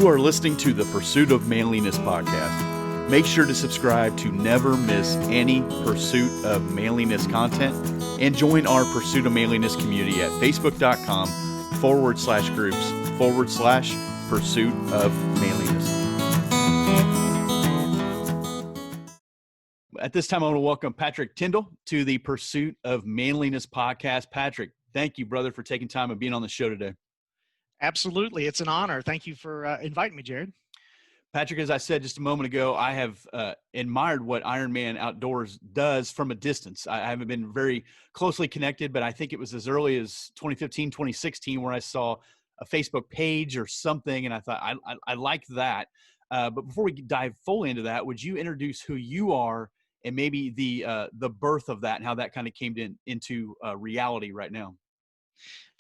You are listening to the Pursuit of Manliness podcast. Make sure to subscribe to never miss any Pursuit of Manliness content and join our Pursuit of Manliness community at facebook.com/groups/Pursuit of Manliness. At this time, I want to welcome Patrick Tyndall to the Pursuit of Manliness podcast. Patrick, thank you, brother, for taking time and being on the show today. Absolutely. It's an honor. Thank you for inviting me, Jared. Patrick, as I said just a moment ago, I have admired what Ironman Outdoors does from a distance. I haven't been very closely connected, but I think it was as early as 2015, 2016, where I saw a Facebook page or something, and I thought, I like that. But before we dive fully into that, would you introduce who you are and maybe the birth of that and how that kind of came into reality right now?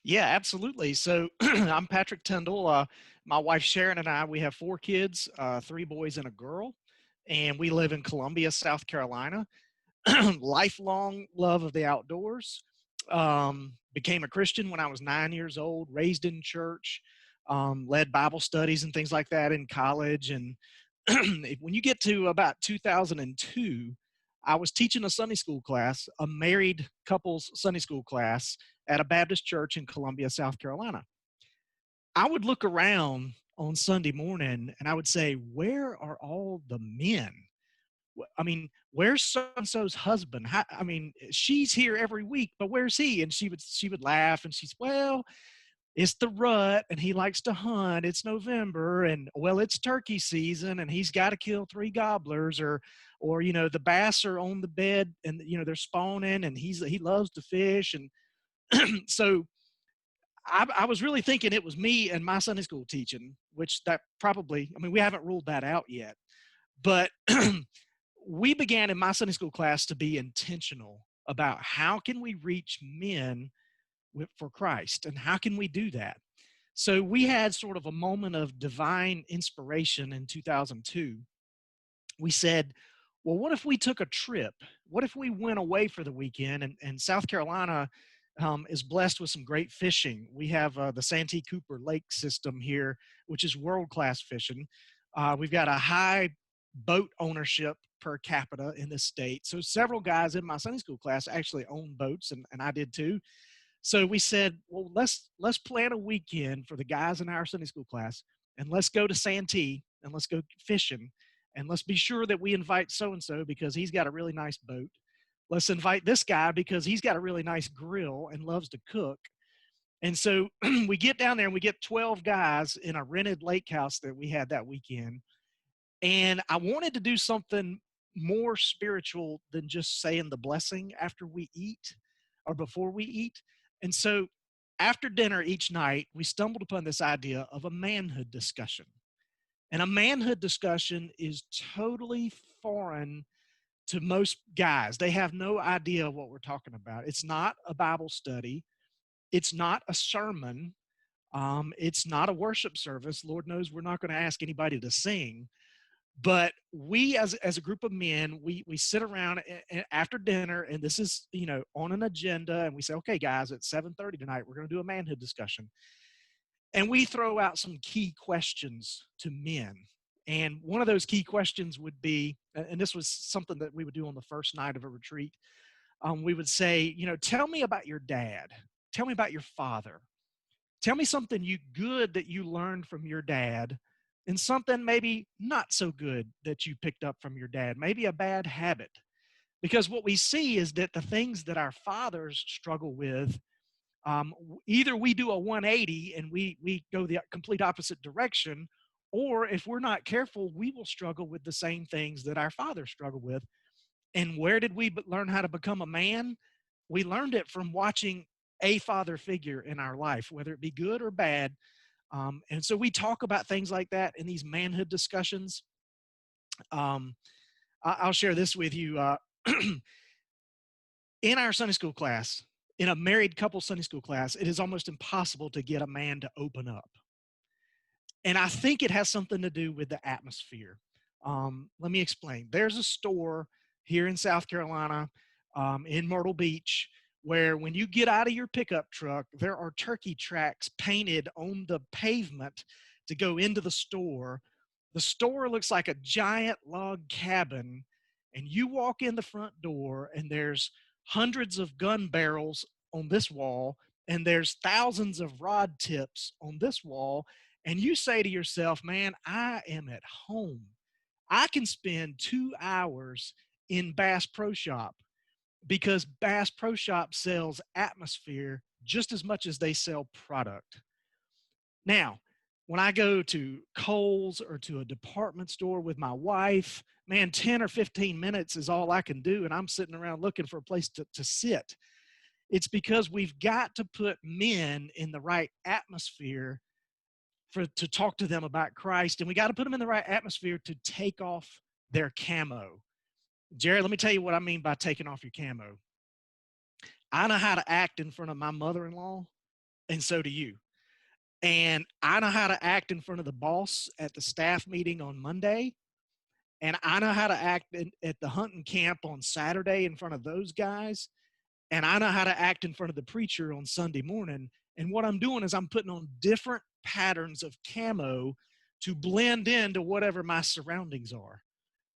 Yeah, absolutely. So I'm Patrick Tyndall. My wife Sharon and I, we have 4 kids, 3 boys and a girl, and we live in Columbia, South Carolina. Lifelong love of the outdoors. Became a Christian when I was 9 years old, raised in church, led Bible studies and things like that in college. And when you get to about 2002, I was teaching a Sunday school class, a married couples Sunday school class at a Baptist church in Columbia, South Carolina. I would look around on Sunday morning and I would say, where are all the men? I mean, where's so-and-so's husband? She's here every week, but where's he? And she would laugh and she's, well, it's the rut and he likes to hunt. It's November and, well, it's turkey season and he's got to kill 3 gobblers or, the bass are on the bed and, they're spawning and he loves to fish. And so I was really thinking it was me and my Sunday school teaching, which that probably, we haven't ruled that out yet, but we began in my Sunday school class to be intentional about how can we reach men for Christ and how can we do that? So we had sort of a moment of divine inspiration in 2002. We said, well, what if we took a trip? What if we went away for the weekend? And South Carolina is blessed with some great fishing. We have the Santee Cooper Lake system here, which is world-class fishing. We've got a high boat ownership per capita in this state. So several guys in my Sunday school class actually own boats, and I did too. So we said, well, let's plan a weekend for the guys in our Sunday school class, and let's go to Santee, and let's go fishing, and let's be sure that we invite so-and-so because he's got a really nice boat. Let's invite this guy because he's got a really nice grill and loves to cook. And so we get down there and we get 12 guys in a rented lake house that we had that weekend. And I wanted to do something more spiritual than just saying the blessing after we eat or before we eat. And so after dinner each night, we stumbled upon this idea of a manhood discussion. And a manhood discussion is totally foreign to most guys. They have no idea what we're talking about. It's not a Bible study. It's not a sermon. It's not a worship service. Lord knows we're not going to ask anybody to sing. But we, as a group of men, we sit around after dinner, and this is, on an agenda, and we say, okay, guys, at 7:30 tonight, we're going to do a manhood discussion. And we throw out some key questions to men. And one of those key questions would be, and this was something that we would do on the first night of a retreat, we would say, tell me about your dad. Tell me about your father. Tell me something good that you learned from your dad, and something maybe not so good that you picked up from your dad, maybe a bad habit. Because what we see is that the things that our fathers struggle with, either we do a 180 and we go the complete opposite direction, or if we're not careful, we will struggle with the same things that our fathers struggle with. And where did we learn how to become a man? We learned it from watching a father figure in our life, whether it be good or bad. And so we talk about things like that in these manhood discussions. I'll share this with you. In our Sunday school class, in a married couple Sunday school class, it is almost impossible to get a man to open up. And I think it has something to do with the atmosphere. Let me explain. There's a store here in South Carolina, in Myrtle Beach, where when you get out of your pickup truck, there are turkey tracks painted on the pavement to go into the store. The store looks like a giant log cabin, and you walk in the front door, and there's hundreds of gun barrels on this wall, and there's thousands of rod tips on this wall, and you say to yourself, man, I am at home. I can spend 2 hours in Bass Pro Shop, because Bass Pro Shop sells atmosphere just as much as they sell product. Now, when I go to Kohl's or to a department store with my wife, man, 10 or 15 minutes is all I can do, and I'm sitting around looking for a place to sit. It's because we've got to put men in the right atmosphere to talk to them about Christ, and we got to put them in the right atmosphere to take off their camo. Jared, let me tell you what I mean by taking off your camo. I know how to act in front of my mother-in-law, and so do you. And I know how to act in front of the boss at the staff meeting on Monday. And I know how to act at the hunting camp on Saturday in front of those guys. And I know how to act in front of the preacher on Sunday morning. And what I'm doing is I'm putting on different patterns of camo to blend into whatever my surroundings are.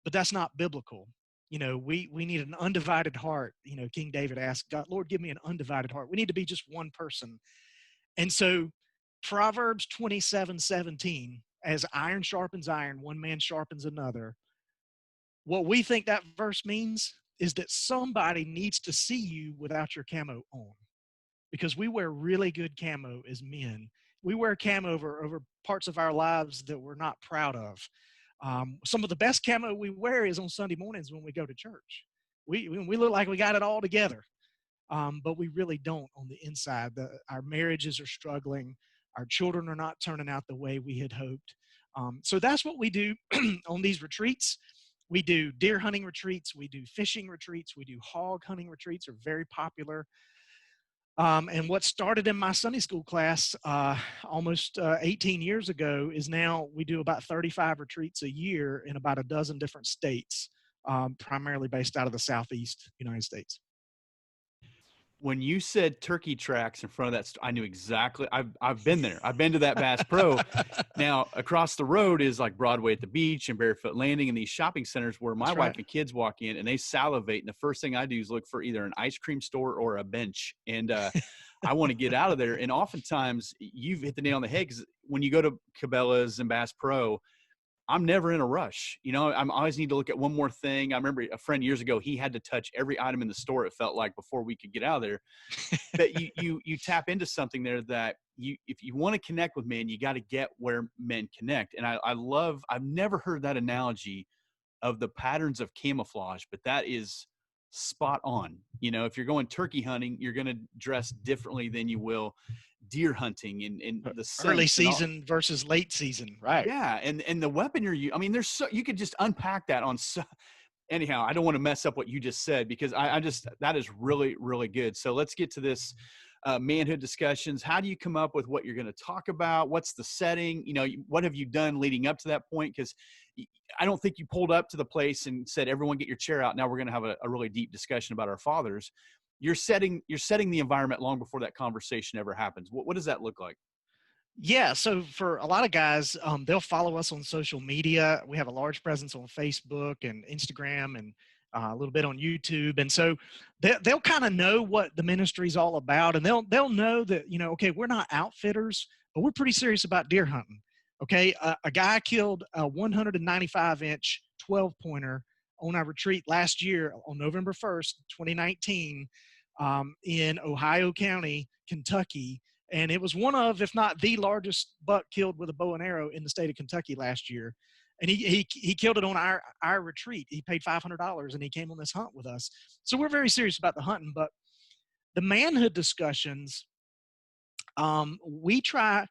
But that's not biblical. You know, we need an undivided heart. You know, King David asked God, Lord, give me an undivided heart. We need to be just one person. And so Proverbs 27:17, as iron sharpens iron, one man sharpens another. What we think that verse means is that somebody needs to see you without your camo on, because we wear really good camo as men. We wear camo over parts of our lives that we're not proud of. Some of the best camo we wear is on Sunday mornings when we go to church. We look like we got it all together, but we really don't on the inside. Our marriages are struggling. Our children are not turning out the way we had hoped. So that's what we do on these retreats. We do deer hunting retreats. We do fishing retreats. We do hog hunting retreats, are very popular. And what started in my Sunday school class almost 18 years ago is now we do about 35 retreats a year in about a dozen different states, primarily based out of the Southeast United States. When you said turkey tracks in front of that, I knew exactly. I've been there. I've been to that Bass Pro. Now across the road is like Broadway at the beach and Barefoot Landing and these shopping centers where my wife and kids walk in and they salivate. And the first thing I do is look for either an ice cream store or a bench. And I want to get out of there. And oftentimes you've hit the nail on the head, because when you go to Cabela's and Bass Pro, I'm never in a rush. You know, I always need to look at one more thing. I remember a friend years ago, he had to touch every item in the store, it felt like, before we could get out of there. But you tap into something there that if you want to connect with men, you got to get where men connect. And I've never heard that analogy of the patterns of camouflage, but that is spot on. You know, if you're going turkey hunting, you're going to dress differently than you will deer hunting and the early season versus late season, right? Yeah, and the weapon I mean, you could just unpack that on. Anyhow, I don't want to mess up what you just said, because I just, that is really, really good. So let's get to this manhood discussions. How do you come up with what you're going to talk about? What's the setting? You know, what have you done leading up to that point? Because I don't think you pulled up to the place and said, everyone get your chair out. Now we're going to have a really deep discussion about our fathers. You're setting the environment long before that conversation ever happens. What does that look like? Yeah, so for a lot of guys, they'll follow us on social media. We have a large presence on Facebook and Instagram, and a little bit on YouTube. And so they'll kind of know what the ministry is all about, and they'll know that, you know, okay, we're not outfitters, but we're pretty serious about deer hunting. Okay, a guy killed a 195-inch 12-pointer on our retreat last year on November 1st, 2019, in Ohio County, Kentucky. And it was one of, if not the largest buck killed with a bow and arrow in the state of Kentucky last year. And he killed it on our retreat. He paid $500 and he came on this hunt with us. So we're very serious about the hunting. But the manhood discussions, we try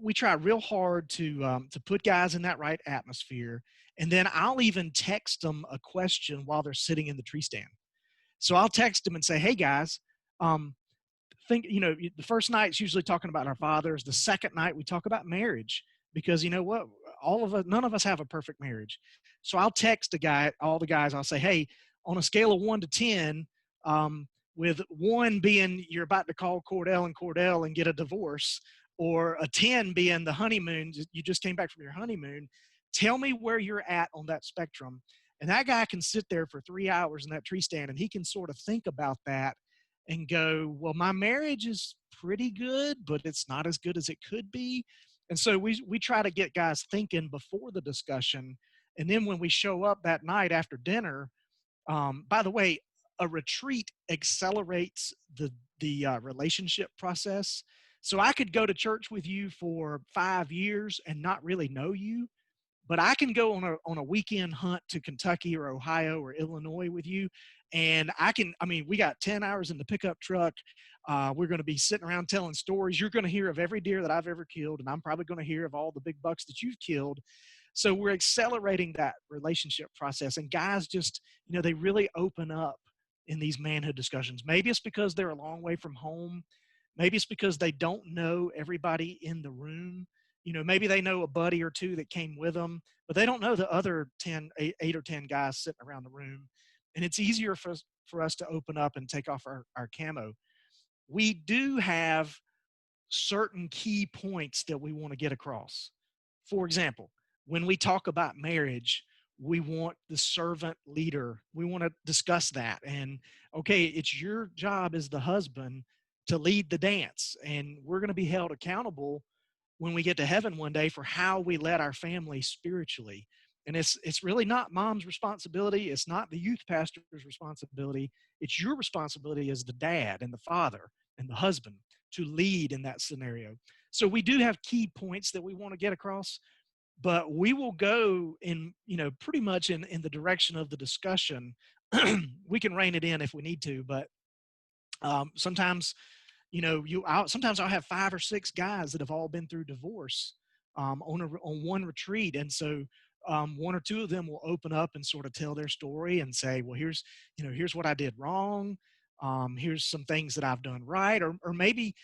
real hard to put guys in that right atmosphere. And then I'll even text them a question while they're sitting in the tree stand. So I'll text them and say, hey guys, think, you know, the first night's usually talking about our fathers. The second night we talk about marriage, because you know what, none of us have a perfect marriage. So I'll text all the guys, I'll say, hey, on a scale of 1 to 10, with 1 being you're about to call Cordell and get a divorce, or a 10 being the honeymoon. You just came back from your honeymoon. Tell me where you're at on that spectrum. And that guy can sit there for 3 hours in that tree stand and he can sort of think about that and go, well, my marriage is pretty good, but it's not as good as it could be. And so we try to get guys thinking before the discussion. And then when we show up that night after dinner, by the way, a retreat accelerates the relationship process. So I could go to church with you for 5 years and not really know you, but I can go on a weekend hunt to Kentucky or Ohio or Illinois with you, and I mean, we got 10 hours in the pickup truck. We're going to be sitting around telling stories. You're going to hear of every deer that I've ever killed, and I'm probably going to hear of all the big bucks that you've killed. So we're accelerating that relationship process, and guys just, they really open up in these manhood discussions. Maybe it's because they're a long way from home. Maybe it's because they don't know everybody in the room. Maybe they know a buddy or two that came with them, but they don't know the other 8 or 10 guys sitting around the room. And it's easier for us to open up and take off our camo. We do have certain key points that we want to get across. For example, when we talk about marriage, we want the servant leader. We want to discuss that. And okay, it's your job as the husband to lead the dance. And we're going to be held accountable when we get to heaven one day for how we led our family spiritually. And it's really not mom's responsibility. It's not the youth pastor's responsibility. It's your responsibility as the dad and the father and the husband to lead in that scenario. So we do have key points that we want to get across, but we will go in, pretty much in the direction of the discussion. We can rein it in if we need to, but sometimes, sometimes I'll have 5 or 6 guys that have all been through divorce on one retreat. And so one or two of them will open up and sort of tell their story and say, well, here's what I did wrong. Here's some things that I've done right. Or maybe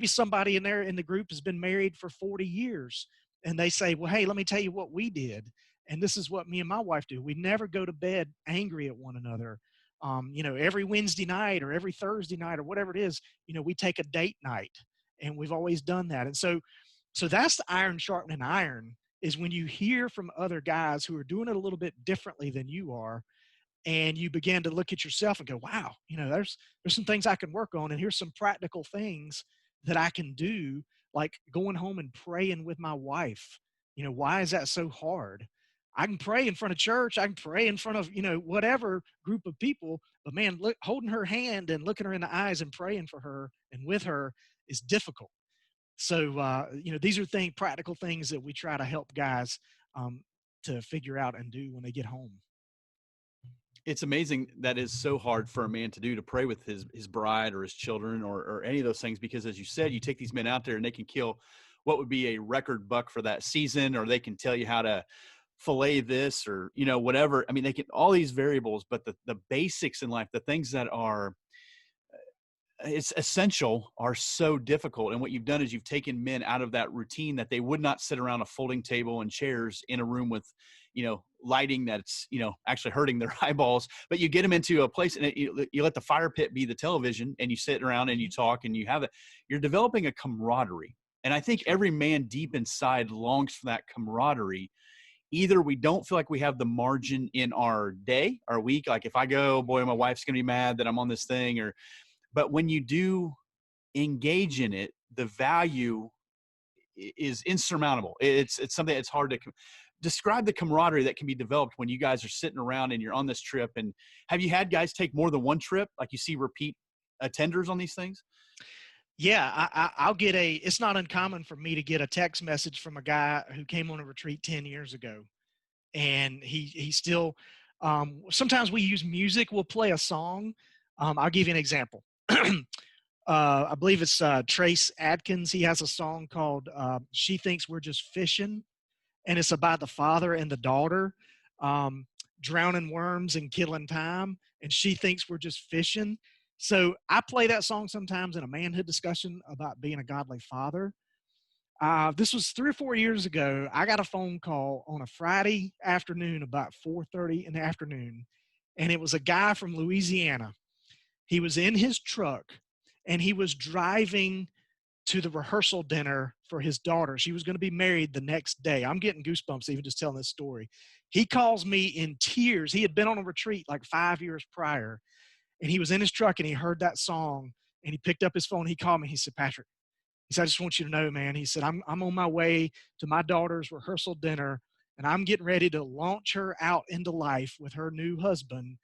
somebody in the group has been married for 40 years and they say, well, hey, let me tell you what we did. And this is what me and my wife do. We never go to bed angry at one another. Every Wednesday night or every Thursday night or whatever it is, we take a date night, and we've always done that. And so that's the iron sharpening iron, is when you hear from other guys who are doing it a little bit differently than you are, and you begin to look at yourself and go, wow, there's some things I can work on. And here's some practical things that I can do, like going home and praying with my wife. Why is that so hard? I can pray in front of church. I can pray in front of, whatever group of people, but man, holding her hand and looking her in the eyes and praying for her and with her is difficult. So, these are practical things that we try to help guys to figure out and do when they get home. It's amazing that is so hard for a man to do, to pray with his bride or his children or any of those things, because as you said, you take these men out there and they can kill what would be a record buck for that season, or they can tell you how to fillet this or, whatever. I mean, they can, all these variables, but the basics in life, the things that are, it's essential, are so difficult. And what you've done is you've taken men out of that routine that they would not sit around a folding table and chairs in a room with, lighting that's, actually hurting their eyeballs, but you get them into a place and you let the fire pit be the television, and you sit around and you talk and you're developing a camaraderie. And I think every man deep inside longs for that camaraderie. Either we don't feel like we have the margin in our day, our week. Like if I go, boy, my wife's going to be mad that I'm on this thing, but when you do engage in it, the value is insurmountable. It's something that's hard to describe, the camaraderie that can be developed when you guys are sitting around and you're on this trip. And have you had guys take more than one trip? Like you see repeat attenders on these things? Yeah, I'll get it's not uncommon for me to get a text message from a guy who came on a retreat 10 years ago. And he still, sometimes we use music. We'll play a song. I'll give you an example. I believe it's Trace Adkins. He has a song called She Thinks We're Just Fishing. And it's about the father and the daughter drowning worms and killing time. And she thinks we're just fishing. So I play that song sometimes in a manhood discussion about being a godly father. This was 3 or 4 years ago. I got a phone call on a Friday afternoon about 4:30 in the afternoon. And it was a guy from Louisiana. He was in his truck and he was driving to the rehearsal dinner for his daughter. She was going to be married the next day. I'm getting goosebumps even just telling this story. He calls me in tears. He had been on a retreat like 5 years prior, and he was in his truck and he heard that song, and he picked up his phone. He called me. He said, Patrick, he said, I just want you to know, man. He said, I'm on my way to my daughter's rehearsal dinner, and I'm getting ready to launch her out into life with her new husband.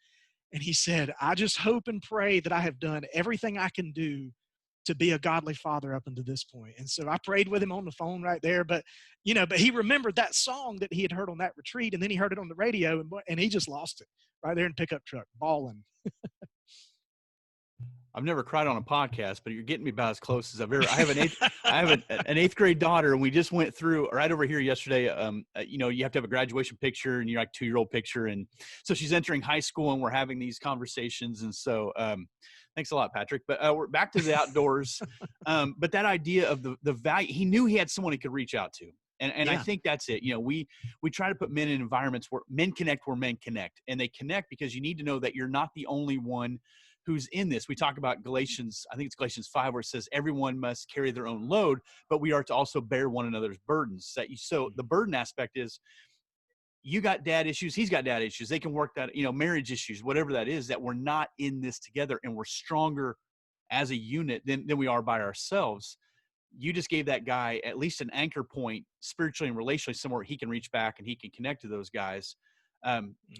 And he said, I just hope and pray that I have done everything I can do to be a godly father up until this point. And so I prayed with him on the phone right there. But, but he remembered that song that he had heard on that retreat, and then he heard it on the radio, and he just lost it right there in the pickup truck, bawling. I've never cried on a podcast, but you're getting me about as close as I've ever. I have an eighth grade daughter, and we just went through right over here yesterday. You have to have a graduation picture, and you're like 2-year-old picture, and so she's entering high school, and we're having these conversations, and so thanks a lot, Patrick. But we're back to the outdoors. But that idea of the value, he knew he had someone he could reach out to. And Yeah. I think that's it. We try to put men in environments where men connect, and they connect because you need to know that you're not the only one who's in this. We talk about Galatians, I think it's Galatians 5, where it says everyone must carry their own load, but we are to also bear one another's burdens. So the burden aspect is, you got dad issues, he's got dad issues. They can work that, marriage issues, whatever that is, that we're not in this together, and we're stronger as a unit than we are by ourselves. You just gave that guy at least an anchor point spiritually and relationally, somewhere he can reach back and he can connect to those guys.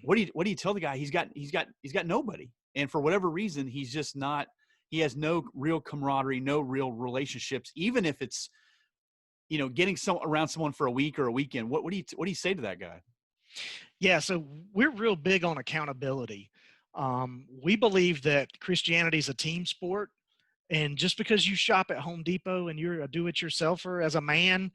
What do you tell the guy? He's got nobody. And for whatever reason, he's just not, he has no real camaraderie, no real relationships, even if it's, getting around someone for a week or a weekend. What do you say to that guy? Yeah. So we're real big on accountability. We believe that Christianity is a team sport. And just because you shop at Home Depot and you're a do-it-yourselfer as a man,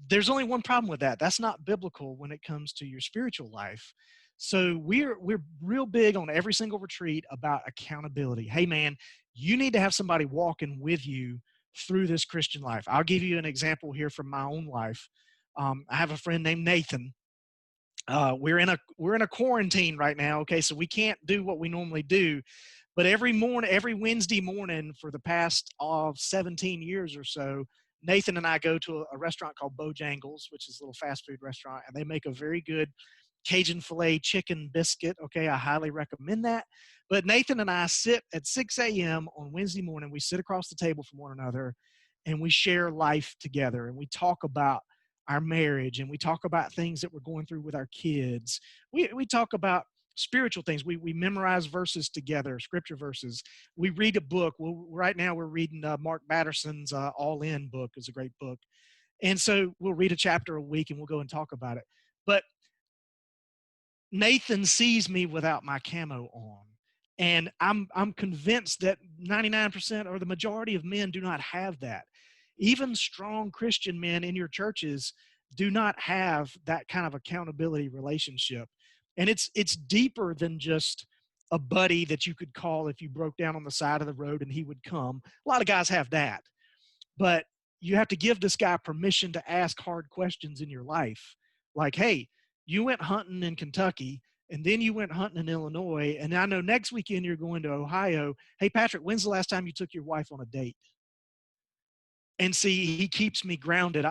there's only one problem with that. That's not biblical when it comes to your spiritual life. So we're real big on every single retreat about accountability. Hey man, you need to have somebody walking with you through this Christian life. I'll give you an example here from my own life. I have a friend named Nathan. We're in a quarantine right now. Okay, so we can't do what we normally do. But every Wednesday morning for the past 17 years or so, Nathan and I go to a restaurant called Bojangles, which is a little fast food restaurant, and they make a very good Cajun filet chicken biscuit. Okay, I highly recommend that. But Nathan and I sit at 6 a.m. on Wednesday morning. We sit across the table from one another, and we share life together, and we talk about our marriage, and we talk about things that we're going through with our kids. We talk about spiritual things. We memorize verses together, scripture verses. We read a book. Right now we're reading Mark Batterson's All In book. It's a great book. And so we'll read a chapter a week and we'll go and talk about it. But Nathan sees me without my camo on. And I'm convinced that 99% or the majority of men do not have that. Even strong Christian men in your churches do not have that kind of accountability relationship. And it's deeper than just a buddy that you could call if you broke down on the side of the road and he would come. A lot of guys have that. But you have to give this guy permission to ask hard questions in your life. Like, hey, you went hunting in Kentucky, and then you went hunting in Illinois, and I know next weekend you're going to Ohio. Hey, Patrick, when's the last time you took your wife on a date? And see, he keeps me grounded.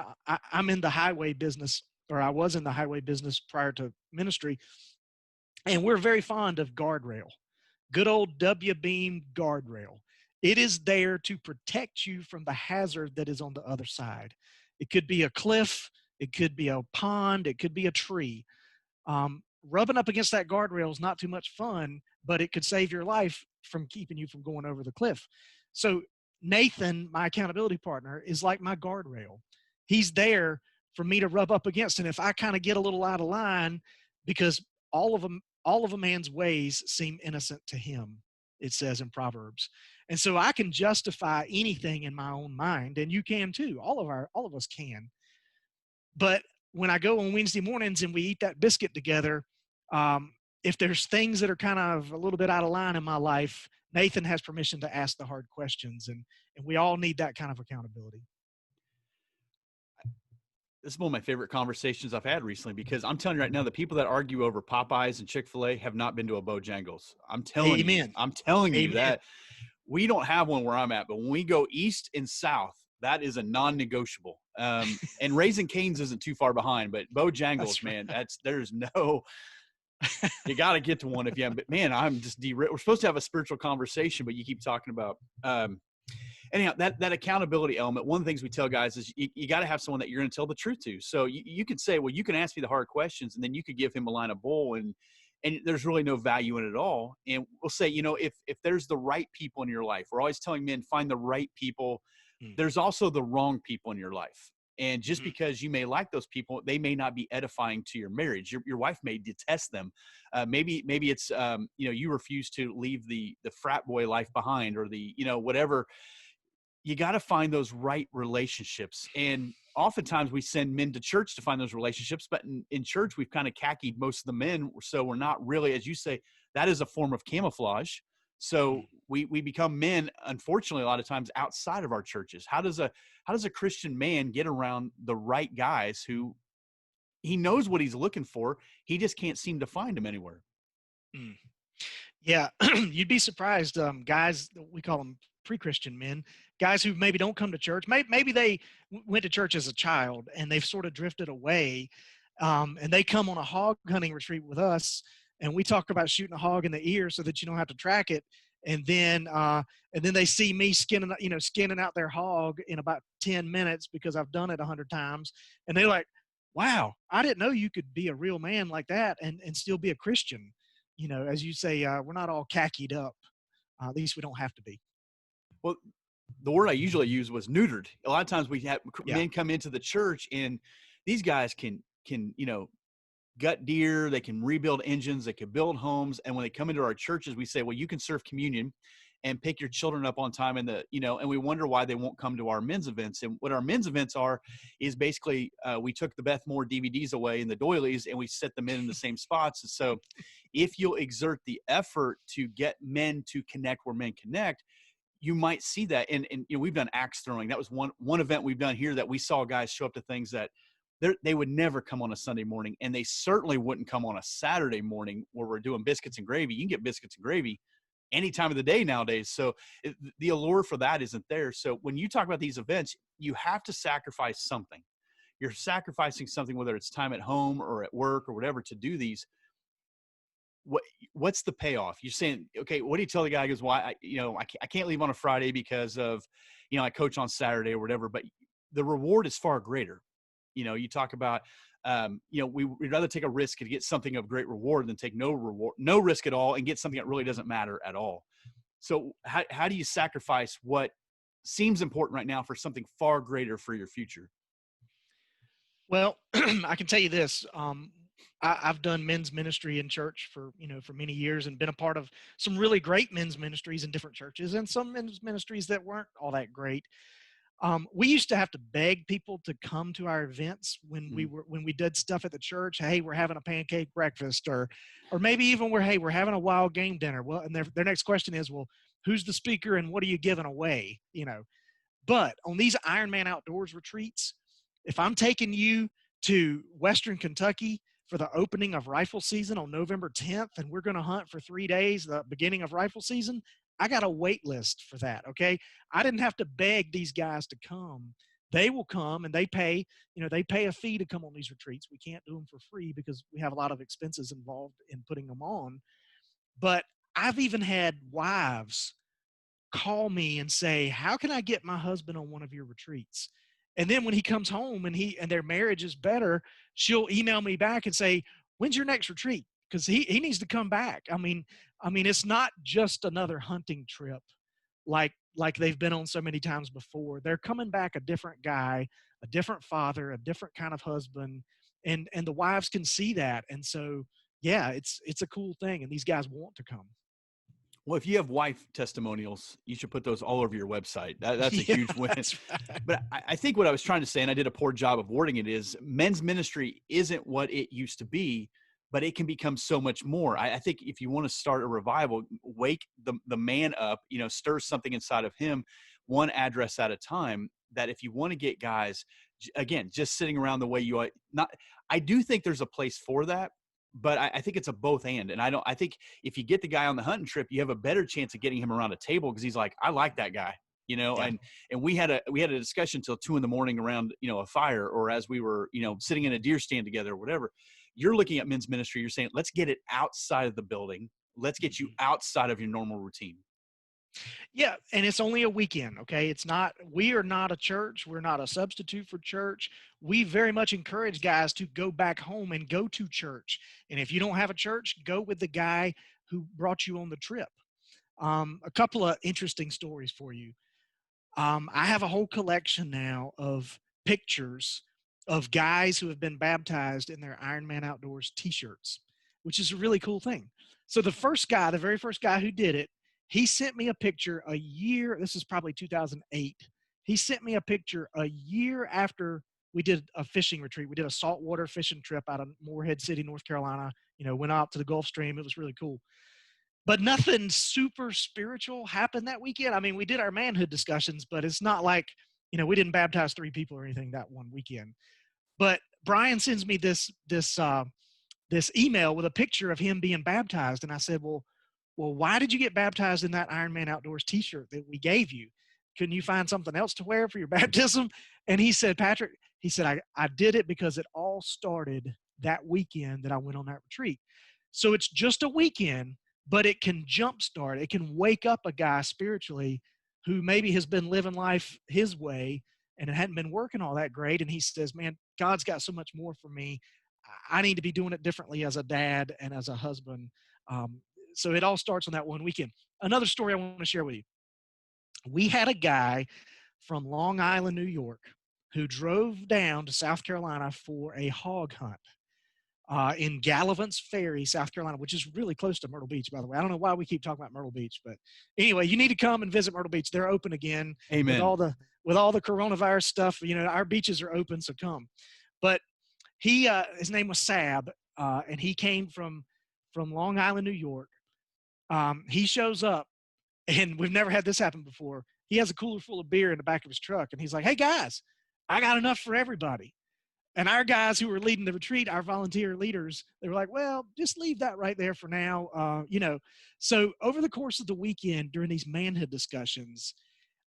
I'm in the highway business, or I was in the highway business prior to ministry. And we're very fond of guardrail, good old W-beam guardrail. It is there to protect you from the hazard that is on the other side. It could be a cliff. It could be a pond. It could be a tree. Rubbing up against that guardrail is not too much fun, but it could save your life from keeping you from going over the cliff. So Nathan, my accountability partner, is like my guardrail. He's there for me to rub up against. And if I kind of get a little out of line, because all of a man's ways seem innocent to him, it says in Proverbs. And so I can justify anything in my own mind, and you can too. All of us can. But when I go on Wednesday mornings and we eat that biscuit together, if there's things that are kind of a little bit out of line in my life, Nathan has permission to ask the hard questions, and we all need that kind of accountability. This is one of my favorite conversations I've had recently, because I'm telling you right now, the people that argue over Popeyes and Chick-fil-A have not been to a Bojangles. I'm telling you that we don't have one where I'm at, but when we go east and south, That is a non-negotiable. And Raising Cane's isn't too far behind, but Bojangles, That's right. man, there's no, you got to get to one if you haven't. But man, I'm just we're supposed to have a spiritual conversation, but you keep talking about, anyhow, that accountability element. One of the things we tell guys is you got to have someone that you're going to tell the truth to. So you could say, well, you can ask me the hard questions, and then you could give him a line of bull, and there's really no value in it at all. And we'll say, if there's the right people in your life, we're always telling men, find the right people. Mm. There's also the wrong people in your life. And just Mhm. because you may like those people, they may not be edifying to your marriage. Your wife may detest them. Maybe it's you refuse to leave the frat boy life behind, or the whatever. You got to find those right relationships. And oftentimes we send men to church to find those relationships, but in church we've kind of khaki most of the men, so we're not really, as you say, that is a form of camouflage. So Mm. we become men, unfortunately, a lot of times outside of our churches. How does a Christian man get around the right guys who he knows what he's looking for, he just can't seem to find them anywhere? Mm. Yeah, you'd be surprised. Guys, we call them pre-Christian men, guys who maybe don't come to church. Maybe they went to church as a child and they've sort of drifted away, and they come on a hog hunting retreat with us, and we talk about shooting a hog in the ear so that you don't have to track it. And then they see me skinning out their hog in about 10 minutes because I've done it 100 times, and they're like, "Wow, I didn't know you could be a real man like that and still be a Christian." As you say, we're not all khakied up. At least we don't have to be. Well, the word I usually use was neutered. A lot of times we have Yeah. men come into the church, and these guys can gut deer, they can rebuild engines, they can build homes. And when they come into our churches, we say, well, you can serve communion and pick your children up on time, and we wonder why they won't come to our men's events. And what our men's events are is basically, we took the Beth Moore DVDs away in the doilies and we set them in the same spots. And so if you'll exert the effort to get men to connect where men connect, you might see that. And we've done axe throwing. That was one event we've done here that we saw guys show up to things that they would never come on a Sunday morning, and they certainly wouldn't come on a Saturday morning where we're doing biscuits and gravy. You can get biscuits and gravy any time of the day nowadays. So the allure for that isn't there. So when you talk about these events, you have to sacrifice something. You're sacrificing something, whether it's time at home or at work or whatever, to do these. What's the payoff? You're saying, okay, what do you tell the guy? He goes, well, I can't leave on a Friday because of, I coach on Saturday or whatever, but the reward is far greater. You talk about, we'd rather take a risk to get something of great reward than take no risk at all and get something that really doesn't matter at all. So how do you sacrifice what seems important right now for something far greater for your future? Well, I can tell you this. I've done men's ministry in church for many years and been a part of some really great men's ministries in different churches and some men's ministries that weren't all that great. We used to have to beg people to come to our events when Mm. we did stuff at the church. Hey, we're having a pancake breakfast, or maybe even we're having a wild game dinner. Well, and their next question is, well, who's the speaker and what are you giving away? But on these Ironman outdoors retreats, if I'm taking you to Western Kentucky for the opening of rifle season on November 10th, and we're going to hunt for 3 days, the beginning of rifle season, I got a wait list for that. Okay. I didn't have to beg these guys to come. They will come and they pay a fee to come on these retreats. We can't do them for free because we have a lot of expenses involved in putting them on. But I've even had wives call me and say, how can I get my husband on one of your retreats? And then when he comes home and their marriage is better, she'll email me back and say, when's your next retreat? Because he needs to come back. I mean, it's not just another hunting trip like they've been on so many times before. They're coming back a different guy, a different father, a different kind of husband, and the wives can see that. And so yeah, it's a cool thing, and these guys want to come. Well, if you have wife testimonials, you should put those all over your website. That's a Yeah, huge win. that's right. But I think what I was trying to say, and I did a poor job of wording it, is men's ministry isn't what it used to be, but it can become so much more. I think if you want to start a revival, wake the man up, stir something inside of him, one address at a time. That if you want to get guys, again, just sitting around the way you are, I do think there's a place for that, but I think it's a both and. And I think if you get the guy on the hunting trip, you have a better chance of getting him around a table because he's like, I like that guy. Yeah. and we had a discussion till 2 a.m. around, a fire, or as we were, sitting in a deer stand together or whatever. You're looking at men's ministry. You're saying, let's get it outside of the building. Let's get you Mhm. outside of your normal routine. Yeah, and it's only a weekend, okay? We are not a church. We're not a substitute for church. We very much encourage guys to go back home and go to church. And if you don't have a church, go with the guy who brought you on the trip. A couple of interesting stories for you. I have a whole collection now of pictures of guys who have been baptized in their Ironman Outdoors t-shirts, which is a really cool thing. So the very first guy who did it, he sent me a picture a year, this is probably 2008. He sent me a picture a year after we did a fishing retreat. We did a saltwater fishing trip out of Morehead City, North Carolina, went out to the Gulf Stream. It was really cool. But nothing super spiritual happened that weekend. I mean, we did our manhood discussions, but it's not like, we didn't baptize 3 people or anything that one weekend. But Brian sends me this email with a picture of him being baptized, and I said, well, why did you get baptized in that Ironman Outdoors t-shirt that we gave you? Couldn't you find something else to wear for your baptism? And he said, Patrick, I did it because it all started that weekend that I went on that retreat. So it's just a weekend, but it can jumpstart. It can wake up a guy spiritually who maybe has been living life his way and it hadn't been working all that great. And he says, man, God's got so much more for me. I need to be doing it differently as a dad and as a husband. So it all starts on that one weekend. Another story I want to share with you. We had a guy from Long Island, New York, who drove down to South Carolina for a hog hunt. In Gallivant's Ferry, South Carolina, which is really close to Myrtle Beach, by the way. I don't know why we keep talking about Myrtle Beach, but anyway, you need to come and visit Myrtle Beach. They're open again with Amen. all the coronavirus stuff. Our beaches are open, so come. But his name was Sab, and he came from Long Island, New York. He shows up, and we've never had this happen before. He has a cooler full of beer in the back of his truck, and he's like, "Hey guys, I got enough for everybody." And our guys who were leading the retreat, our volunteer leaders, they were like, well, just leave that right there for now. So over the course of the weekend during these manhood discussions,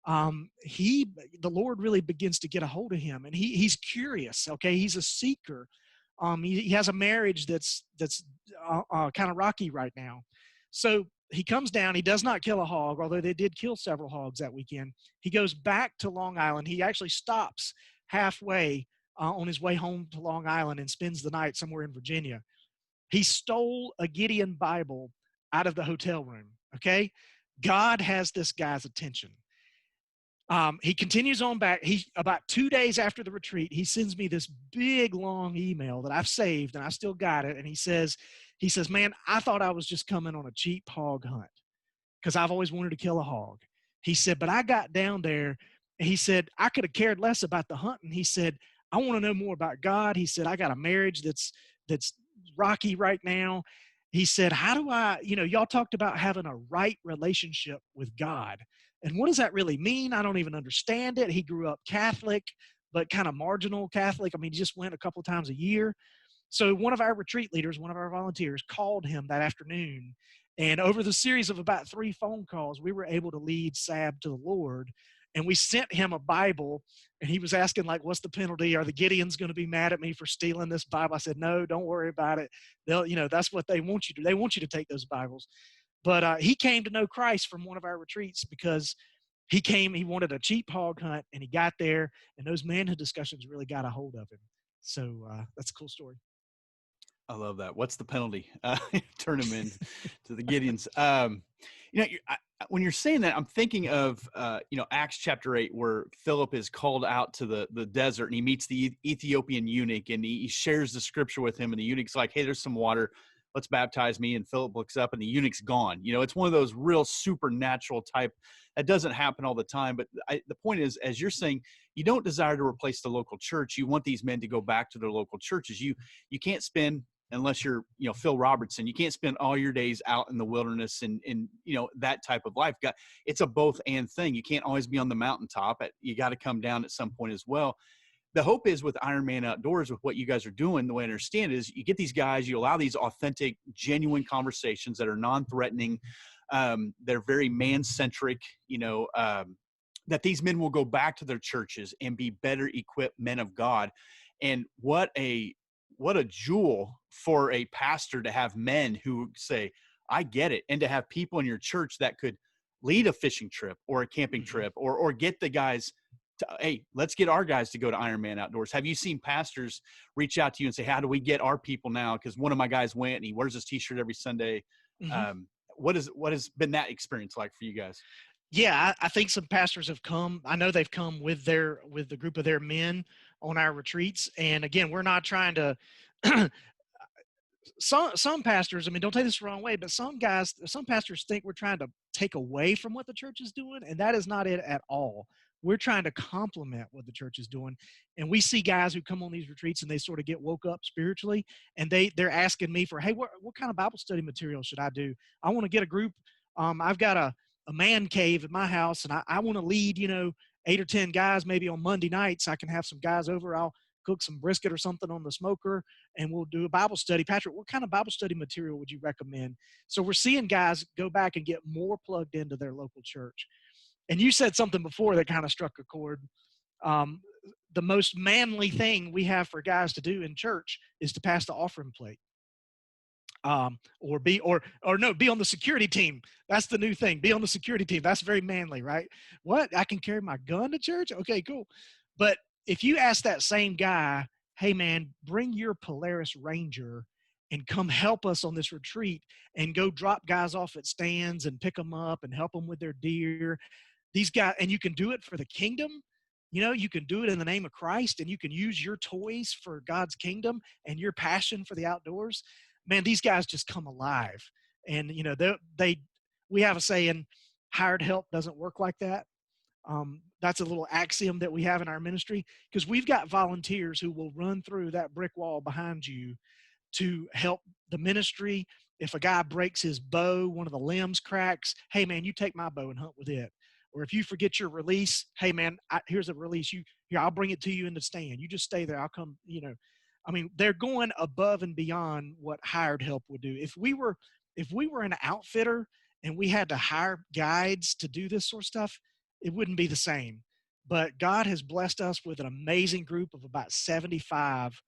the Lord really begins to get a hold of him, and he's curious. Okay. He's a seeker. He has a marriage that's kind of rocky right now. So he comes down, he does not kill a hog, although they did kill several hogs that weekend. He goes back to Long Island. He actually stops halfway on his way home to Long Island and spends the night somewhere in Virginia. He stole a Gideon Bible out of the hotel room. Okay. God has this guy's attention. He continues on back. About 2 days after the retreat, he sends me this big long email that I've saved and I still got it. And he says, man, I thought I was just coming on a cheap hog hunt because I've always wanted to kill a hog. He said, but I got down there and he said, I could have cared less about the hunting. He said, I want to know more about God. He said, I got a marriage that's rocky right now. He said, how do I, y'all talked about having a right relationship with God. And what does that really mean? I don't even understand it. He grew up Catholic, but kind of marginal Catholic. I mean, he just went a couple of times a year. So one of our retreat leaders, one of our volunteers, called him that afternoon. And over the series of about 3 phone calls, we were able to lead Sab to the Lord. And we sent him a Bible, and he was asking, like, what's the penalty? Are the Gideons going to be mad at me for stealing this Bible? I said, no, don't worry about it. They'll, that's what they want you to do. They want you to take those Bibles. But he came to know Christ from one of our retreats because he wanted a cheap hog hunt, and he got there, and those manhood discussions really got a hold of him. So that's a cool story. I love that. What's the penalty? Turn him in to the Gideons. When you're saying that, I'm thinking of, Acts chapter 8, where Philip is called out to the desert and he meets the Ethiopian eunuch and he shares the scripture with him. And the eunuch's like, hey, there's some water. Let's baptize me. And Philip looks up and the eunuch's gone. It's one of those real supernatural type that doesn't happen all the time. But the point is, as you're saying, you don't desire to replace the local church. You want these men to go back to their local churches. You can't spend, unless you're, Phil Robertson, you can't spend all your days out in the wilderness and that type of life. It's a both and thing. You can't always be on the mountaintop. You got to come down at some point as well. The hope is with Ironman Outdoors, with what you guys are doing, the way I understand it is you get these guys, you allow these authentic, genuine conversations that are non-threatening. They're very man-centric, that these men will go back to their churches and be better equipped men of God. And what a jewel for a pastor to have men who say, I get it. And to have people in your church that could lead a fishing trip or a camping Mhm. trip, or get the guys to, hey, let's get our guys to go to Ironman Outdoors. Have you seen pastors reach out to you and say, how do we get our people now? Because one of my guys went and he wears his t-shirt every Sunday. Mhm. What has been that experience like for you guys? Yeah, I think some pastors have come. I know they've come with the group of their men on our retreats. And again, we're not trying to some pastors, I mean, don't take this the wrong way, but some pastors think we're trying to take away from what the church is doing, and that is not it at all. We're trying to complement what the church is doing. And we see guys who come on these retreats and they sort of get woke up spiritually, and they're asking me for, hey, what kind of Bible study material should I do? I want to get a group. I've got a man cave at my house, and I want to lead, 8 or 10 guys maybe on Monday nights. I can have some guys over. I'll cook some brisket or something on the smoker, and we'll do a Bible study. Patrick, what kind of Bible study material would you recommend? So we're seeing guys go back and get more plugged into their local church. And you said something before that kind of struck a chord. Um, the most manly thing we have for guys to do in church is to pass the offering plate. Or be on the security team. That's the new thing. Be on the security team. That's very manly, right? What? I can carry my gun to church? Okay, cool. But if you ask that same guy, hey man, bring your Polaris Ranger and come help us on this retreat, and go drop guys off at stands and pick them up and help them with their deer. These guys, and you can do it for the kingdom. You can do it in the name of Christ, and you can use your toys for God's kingdom and your passion for the outdoors. Man, these guys just come alive. And we have a saying, hired help doesn't work like that. That's a little axiom that we have in our ministry, because we've got volunteers who will run through that brick wall behind you to help the ministry. If a guy breaks his bow, one of the limbs cracks, hey man, you take my bow and hunt with it. Or if you forget your release, hey man, here's a release. Here, I'll bring it to you in the stand. You just stay there. I'll come. I mean, they're going above and beyond what hired help would do. If we were an outfitter and we had to hire guides to do this sort of stuff, it wouldn't be the same. But God has blessed us with an amazing group of about 75.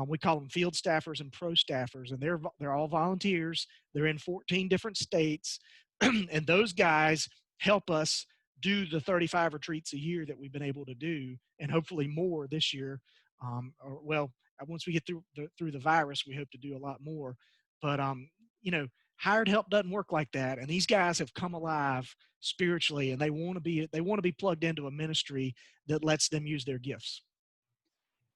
We call them field staffers and pro staffers, and they're all volunteers. They're in 14 different states, and those guys help us do the 35 retreats a year that we've been able to do, and hopefully more this year. Once we get through the virus, we hope to do a lot more. But hired help doesn't work like that, and these guys have come alive spiritually, and they want to be plugged into a ministry that lets them use their gifts.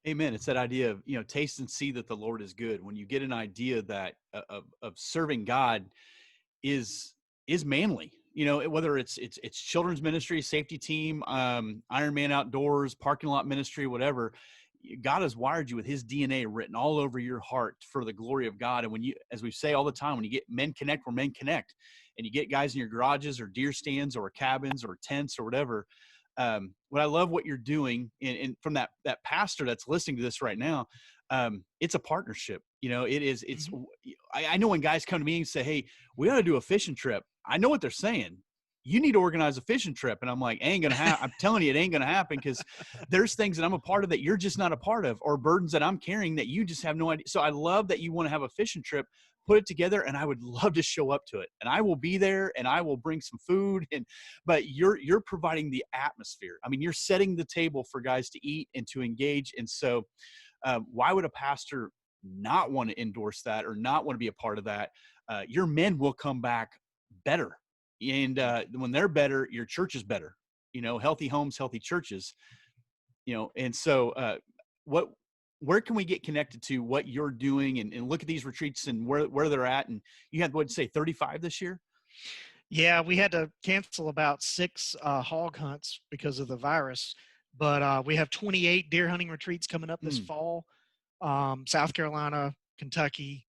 Amen. It's that idea of, taste and see that the Lord is good. When you get an idea that of serving God is manly, whether it's children's ministry, safety team, Ironman Outdoors, parking lot ministry, whatever. God has wired you with his DNA written all over your heart for the glory of God. And when you, as we say all the time, when you get men connect where men connect, and you get guys in your garages or deer stands or cabins or tents or whatever. What I love what you're doing, and from that pastor that's listening to this right now, it's a partnership. It's. Mhm. I know when guys come to me and say, "Hey, we ought to do a fishing trip," I know what they're saying. You need to organize a fishing trip, and I'm like, ain't gonna happen. I'm telling you, it ain't gonna happen, because there's things that I'm a part of that you're just not a part of, or burdens that I'm carrying that you just have no idea. So I love that you want to have a fishing trip, put it together, and I would love to show up to it, and I will be there, and I will bring some food, but you're providing the atmosphere. I mean, you're setting the table for guys to eat and to engage. And so why would a pastor not want to endorse that or not want to be a part of that? Your men will come back better, and when they're better, your church is better. Healthy homes, healthy churches. And so what where can we get connected to what you're doing, and look at these retreats and where they're at? And you had, what, say 35 this year? Yeah, we had to cancel about 6 hog hunts because of the virus, but we have 28 deer hunting retreats coming up this Mm. fall. South Carolina, Kentucky,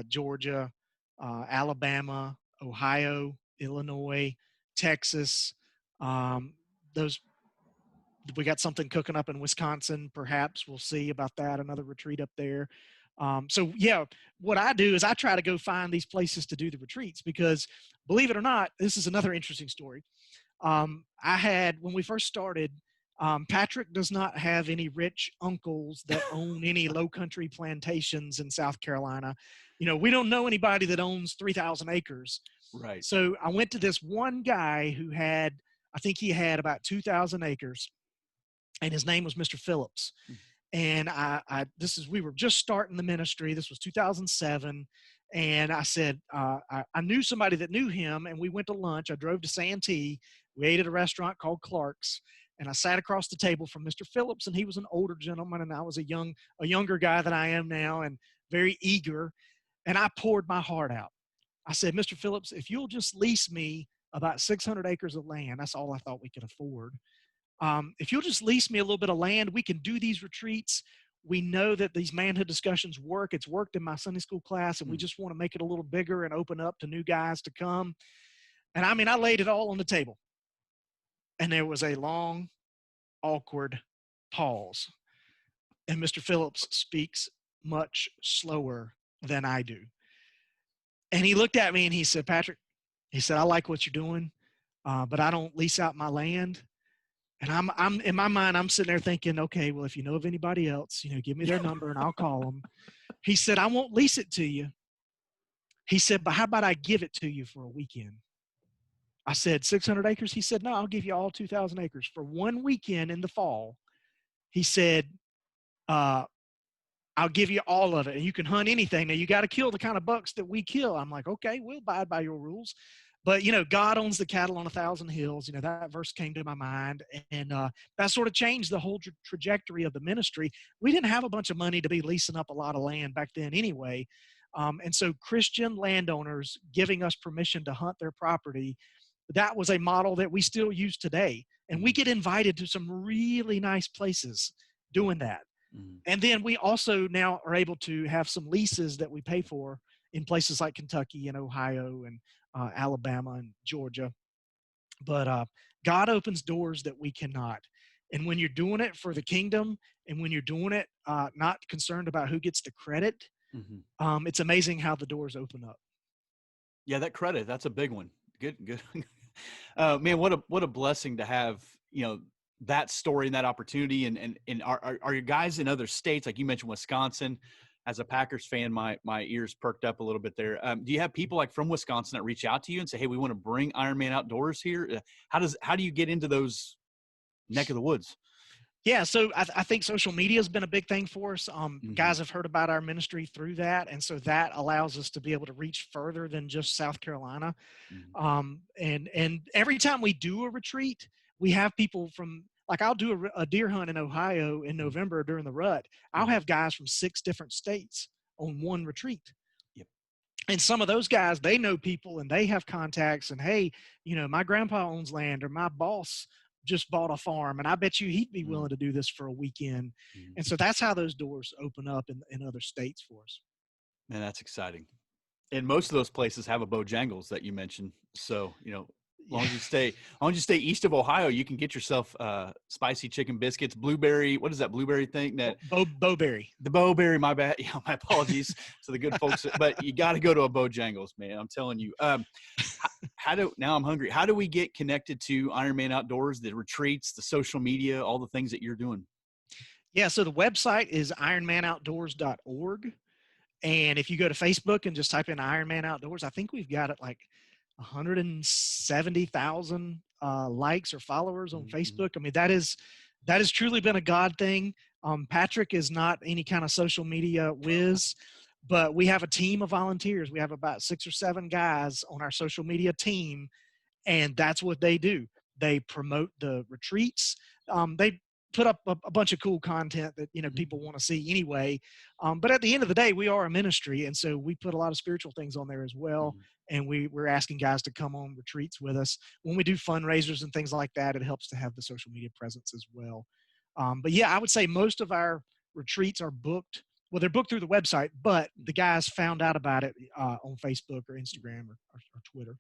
Georgia, Alabama, Ohio, Illinois, Texas. Um, those We got something cooking up in Wisconsin. Perhaps we'll see about that. Another retreat up there. So yeah, what I do is I try to go find these places to do the retreats, because believe it or not, this is another interesting story. When we first started, Patrick does not have any rich uncles that own any low country plantations in South Carolina. We don't know anybody that owns 3,000 acres. Right. So I went to this one guy who I think he had about 2,000 acres, and his name was Mr. Phillips. And we were just starting the ministry. This was 2007. And I said, I knew somebody that knew him, and we went to lunch. I drove to Santee. We ate at a restaurant called Clark's, and I sat across the table from Mr. Phillips, and he was an older gentleman, and I was a younger guy than I am now, and very eager. And I poured my heart out. I said, Mr. Phillips, if you'll just lease me about 600 acres of land, that's all I thought we could afford. If you'll just lease me a little bit of land, we can do these retreats. We know that these manhood discussions work. It's worked in my Sunday school class, and we just want to make it a little bigger and open up to new guys to come. And I mean, I laid it all on the table. And there was a long, awkward pause. And Mr. Phillips speaks much slower than I do. And he looked at me and he said, Patrick, he said, I like what you're doing, but I don't lease out my land. And I'm in my mind, I'm sitting there thinking, okay, well, if you know of anybody else, give me their number and I'll call them. He said, I won't lease it to you. He said, but how about I give it to you for a weekend? I said, 600 acres? He said, no, I'll give you all 2,000 acres for one weekend in the fall. He said, I'll give you all of it, and you can hunt anything. Now, you got to kill the kind of bucks that we kill. I'm like, okay, we'll abide by your rules. But, God owns the cattle on 1,000 hills. That verse came to my mind, and that sort of changed the whole trajectory of the ministry. We didn't have a bunch of money to be leasing up a lot of land back then anyway. And so Christian landowners giving us permission to hunt their property, that was a model that we still use today. And we get invited to some really nice places doing that. And then we also now are able to have some leases that we pay for in places like Kentucky and Ohio and Alabama and Georgia. But God opens doors that we cannot. And when you're doing it for the kingdom, and when you're doing it not concerned about who gets the credit, it's amazing how the doors open up. Yeah, that credit, that's a big one. Good. Man, what a blessing to have, that story and that opportunity. And are your guys in other states? Like you mentioned, Wisconsin. As a Packers fan, my ears perked up a little bit there. Do you have people like from Wisconsin that reach out to you and say, hey, we want to bring Ironman Outdoors here? How do you get into those neck of the woods? Yeah, so I think social media has been a big thing for us. Guys have heard about our ministry through that, and so that allows us to be able to reach further than just South Carolina. And every time we do a retreat, we have people from, like, I'll do a deer hunt in Ohio in November during the rut. I'll have guys from 6 different states on one retreat. And some of those guys, they know people and they have contacts, and hey, my grandpa owns land, or my boss just bought a farm, and I bet you he'd be willing to do this for a weekend. And so that's how those doors open up in other states for us. Man, that's exciting. And most of those places have a Bojangles that you mentioned. So, as long as you stay east of Ohio, you can get yourself spicy chicken biscuits, blueberry. What is that blueberry thing? That Bowberry. The Bowberry. My bad. Yeah, my apologies to the good folks. But you got to go to a Bojangles, man. I'm telling you. Now I'm hungry. How do we get connected to Ironman Outdoors, the retreats, the social media, all the things that you're doing? Yeah. So the website is ironmanoutdoors.org. And if you go to Facebook and just type in Ironman Outdoors, I think we've got it like 170,000 likes or followers on Facebook. I mean, that has truly been a God thing. Patrick is not any kind of social media whiz, but we have a team of volunteers. We have about 6 or 7 guys on our social media team, and that's what they do. They promote the retreats. They put up a bunch of cool content that people want to see anyway. But at the end of the day, we are a ministry, and so we put a lot of spiritual things on there as well. And we're asking guys to come on retreats with us. When we do fundraisers and things like that, it helps to have the social media presence as well. But yeah, I would say most of our retreats are booked. Well, they're booked through the website, but the guys found out about it on Facebook or Instagram or Twitter.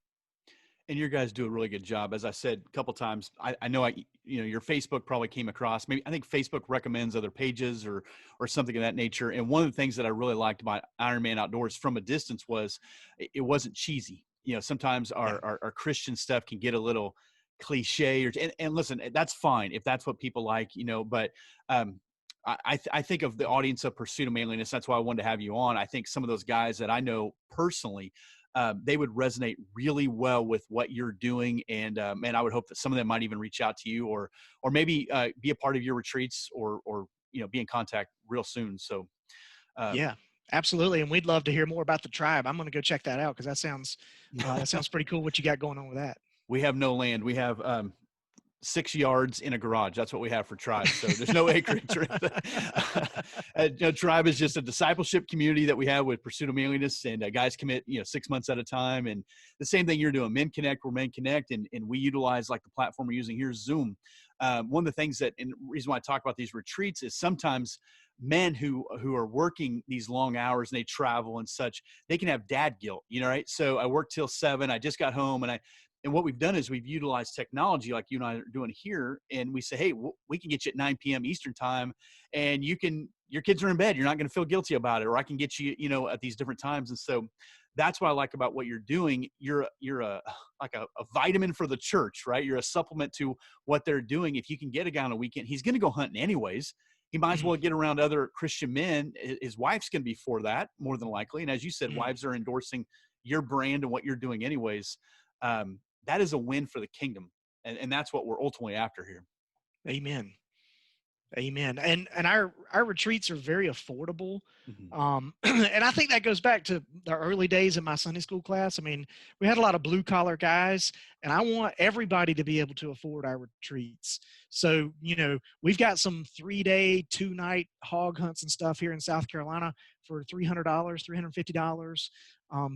And your guys do a really good job. As I said a couple times, I know your Facebook probably came across. Maybe I think Facebook recommends other pages or something of that nature. And one of the things that I really liked about Ironman Outdoors from a distance was it wasn't cheesy. Sometimes our Christian stuff can get a little cliche and listen, that's fine if that's what people like, but I think of the audience of Pursuit of Manliness. That's why I wanted to have you on. I think some of those guys that I know personally, they would resonate really well with what you're doing. And man, I would hope that some of them might even reach out to you or maybe be a part of your retreats or be in contact real soon. So um, Yeah, absolutely. And we'd love to hear more about the tribe. I'm going to go check that out because that sounds pretty cool what you got going on with that. we have no land. We have 6 yards in a garage. That's what we have for Tribe. So there's no acreage. Tribe is just a discipleship community that we have with Pursuit of Manliness, and guys commit, 6 months at a time. And the same thing you're doing, Men Connect, we're Men Connect, and we utilize like the platform we're using here, Zoom. One of the things and the reason why I talk about these retreats is sometimes men who are working these long hours and they travel and such, they can have dad guilt, right? So I work till 7, I just got home, and what we've done is we've utilized technology like you and I are doing here. And we say, hey, we can get you at 9 p.m. Eastern time, and your kids are in bed. You're not going to feel guilty about it. Or I can get you, at these different times. And so that's what I like about what you're doing. You're a vitamin for the church, right? You're a supplement to what they're doing. If you can get a guy on a weekend, he's going to go hunting anyways. He might as well get around other Christian men. His wife's going to be for that more than likely. And as you said, wives are endorsing your brand and what you're doing anyways. That is a win for the kingdom. And that's what we're ultimately after here. Amen. Amen. And our retreats are very affordable. Mm-hmm. And I think that goes back to the early days in my Sunday school class. I mean, we had a lot of blue collar guys, and I want everybody to be able to afford our retreats. So, we've got some 3-day, 2-night hog hunts and stuff here in South Carolina for $300, $350.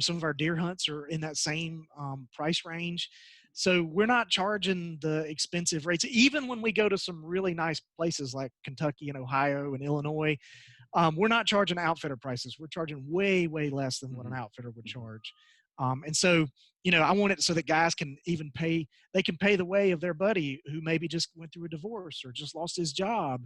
Some of our deer hunts are in that same price range. So we're not charging the expensive rates. Even when we go to some really nice places like Kentucky and Ohio and Illinois, we're not charging outfitter prices. We're charging way, way less than what an outfitter would charge. And so, I want it so that guys can even pay the way of their buddy who maybe just went through a divorce or just lost his job.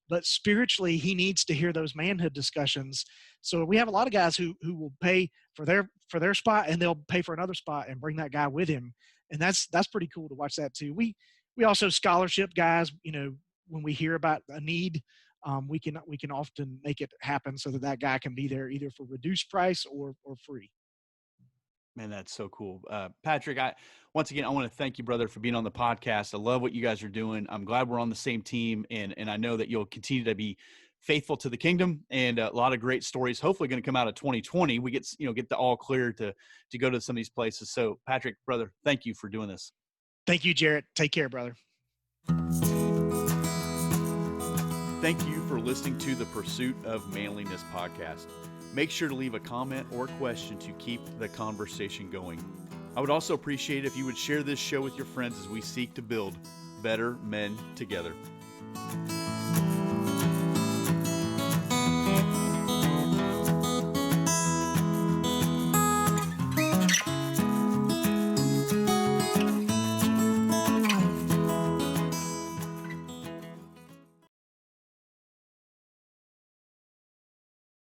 But spiritually, he needs to hear those manhood discussions. So we have a lot of guys who will pay for their spot, and they'll pay for another spot and bring that guy with him. And that's pretty cool to watch that too. We also scholarship guys, when we hear about a need, we can often make it happen so that guy can be there either for reduced price or free. Man, that's so cool. Patrick, once again, I want to thank you, brother, for being on the podcast. I love what you guys are doing. I'm glad we're on the same team, and I know that you'll continue to be faithful to the kingdom, and a lot of great stories hopefully going to come out of 2020. We get the all clear to go to some of these places. So Patrick, brother, thank you for doing this. Thank you, Jarrett. Take care, brother. Thank you for listening to the Pursuit of Manliness podcast. Make sure to leave a comment or question to keep the conversation going. I would also appreciate it if you would share this show with your friends as we seek to build better men together.